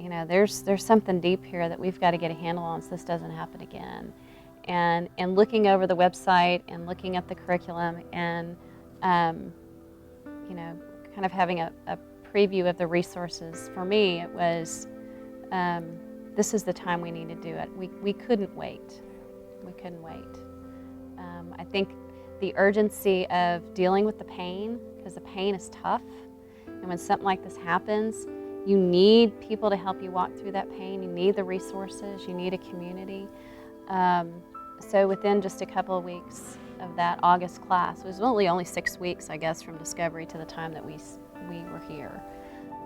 there's something deep here that we've got to get a handle on so this doesn't happen again. And looking over the website and looking at the curriculum and, kind of having a preview of the resources, for me it was, this is the time we need to do it. We couldn't wait. We couldn't wait. I think the urgency of dealing with the pain, because the pain is tough, and when something like this happens, you need people to help you walk through that pain. You need the resources. You need a community. So within just a couple of weeks of that August class, it was only 6 weeks, I guess, from discovery to the time that we were here.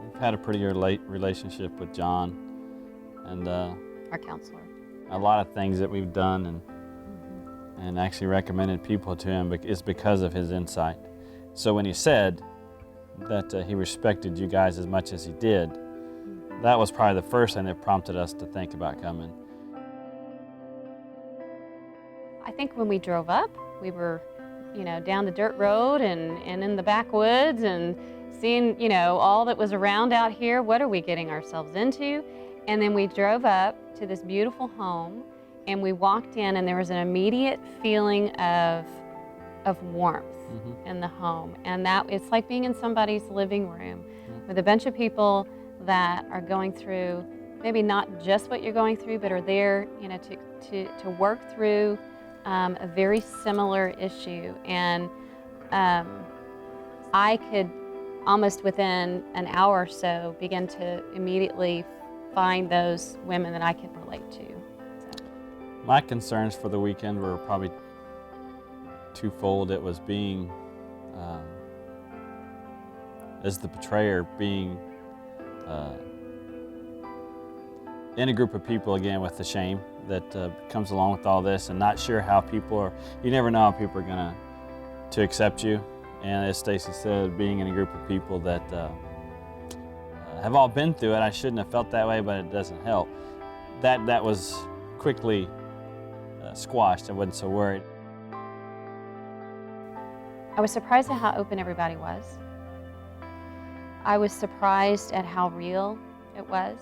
We've had a pretty good relationship with John, and our counselor. A lot of things that we've done and actually recommended people to him is because of his insight. So when he said that he respected you guys as much as he did, that was probably the first thing that prompted us to think about coming. I think when we drove up, we were, down the dirt road and in the backwoods and seeing, all that was around out here. What are we getting ourselves into? And then we drove up to this beautiful home, and we walked in, and there was an immediate feeling of warmth in the home. And that it's like being in somebody's living room with a bunch of people that are going through maybe not just what you're going through, but are there, to work through a very similar issue. And I could almost within an hour or so begin to immediately find those women that I could relate to. So. My concerns for the weekend were probably twofold. It was being, as the betrayer, being in a group of people again with the shame that comes along with all this, and not sure how people are, you never know how people are going to accept you. And as Stacy said, being in a group of people that have all been through it, I shouldn't have felt that way, but it doesn't help. That was quickly squashed. I wasn't so worried. I was surprised at how open everybody was. I was surprised at how real it was.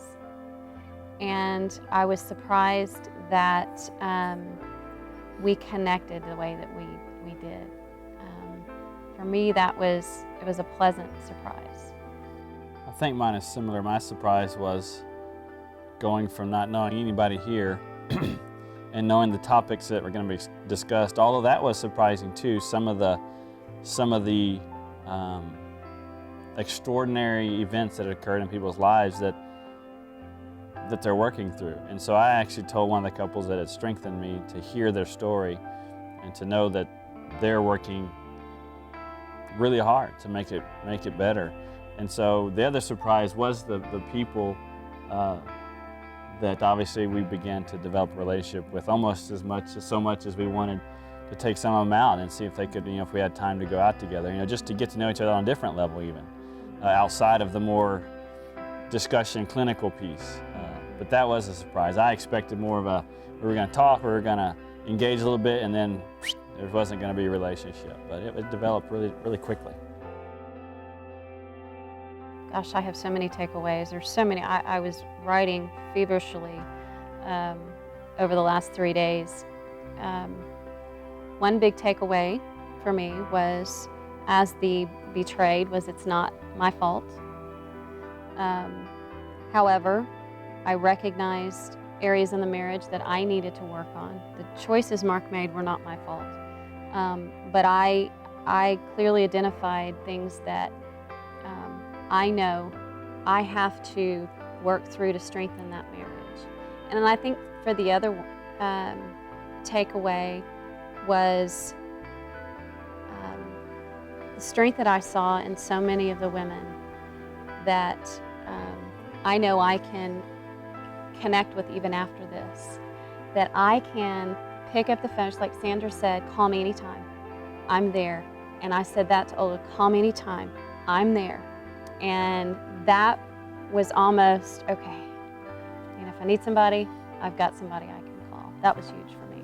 And I was surprised that we connected the way that we did. For me, it was a pleasant surprise. I think mine is similar. My surprise was going from not knowing anybody here and knowing the topics that were going to be discussed. All of that was surprising too. Some of the extraordinary events that occurred in people's lives that they're working through. And so I actually told one of the couples that it strengthened me to hear their story and to know that they're working really hard to make it better. And so the other surprise was the people that obviously we began to develop a relationship with, almost so much as we wanted to take some of them out and see if they could, if we had time to go out together, just to get to know each other on a different level even, outside of the more discussion clinical piece. But that was a surprise. I expected more of we were going to talk, we were going to engage a little bit, and then there wasn't going to be a relationship. But it developed really, really quickly. Gosh, I have so many takeaways. There's so many. I was writing feverishly over the last 3 days. One big takeaway for me was, as the betrayed, was it's not my fault. However, I recognized areas in the marriage that I needed to work on. The choices Mark made were not my fault. But I clearly identified things that I know I have to work through to strengthen that marriage. And then I think for the other takeaway was the strength that I saw in so many of the women that I know I can connect with even after this, that I can pick up the phone, just like Sandra said, call me anytime, I'm there. And I said that to Ola, call me anytime, I'm there. And that was almost, okay, if I need somebody, I've got somebody I can call. That was huge for me.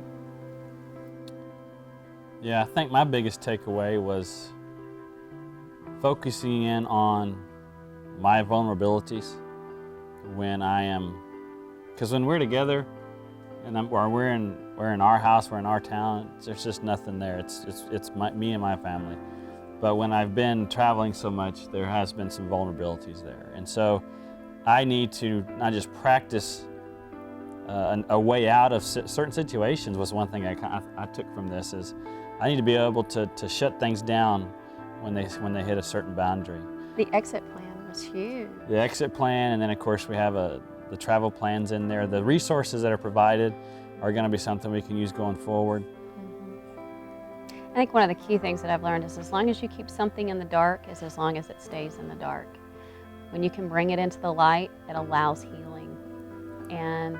Yeah, I think my biggest takeaway was focusing in on my vulnerabilities, when I am, because when we're together, and or we're in our house, we're in our town, there's just nothing there. It's me and my family. But when I've been traveling so much, there has been some vulnerabilities there, and so I need to not just practice a way out of certain situations. Was one thing I took from this is I need to be able to shut things down when they hit a certain boundary. The exit plan was huge. The exit plan, and then of course we have the travel plans in there. The resources that are provided are going to be something we can use going forward. I think one of the key things that I've learned is as long as you keep something in the dark is as long as it stays in the dark. When you can bring it into the light, it allows healing. And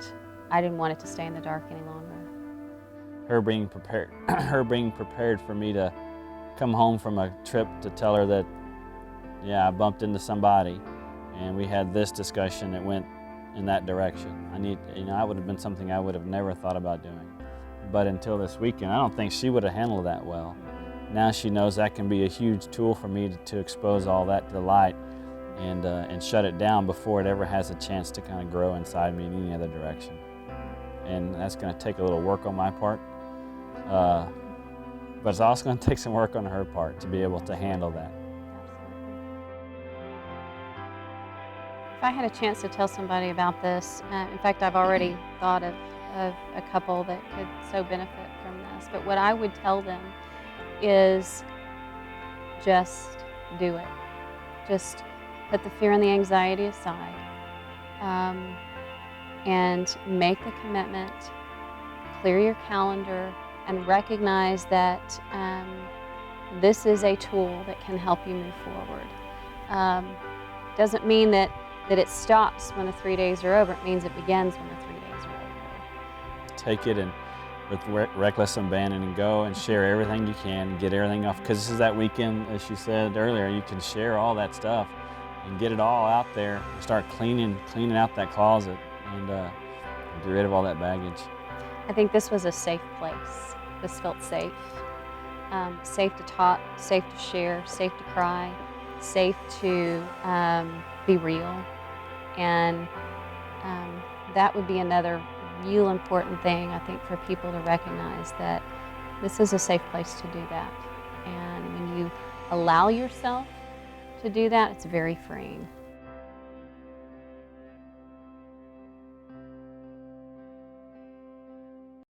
I didn't want it to stay in the dark any longer. Her being prepared for me to come home from a trip to tell her that, yeah, I bumped into somebody and we had this discussion that went in that direction. That would have been something I would have never thought about doing. But until this weekend, I don't think she would have handled that well. Now she knows that can be a huge tool for me to expose all that to the light and shut it down before it ever has a chance to kind of grow inside me in any other direction. And that's going to take a little work on my part, but it's also going to take some work on her part to be able to handle that. If I had a chance to tell somebody about this, in fact, I've already thought of a couple that could so benefit from this, but what I would tell them is just do it. Just put the fear and the anxiety aside and make the commitment, clear your calendar, and recognize that this is a tool that can help you move forward. Doesn't mean that it stops when the 3 days are over. It means it begins when the 3 days are over. Take it and with reckless abandon and go and share everything you can, get everything off, because this is that weekend, as she said earlier, you can share all that stuff and get it all out there and start cleaning out that closet and get rid of all that baggage. I think this was a safe place. This felt safe. Safe to talk, safe to share, safe to cry, safe to be real. And that would be another real important thing, I think, for people to recognize that this is a safe place to do that. And when you allow yourself to do that, it's very freeing.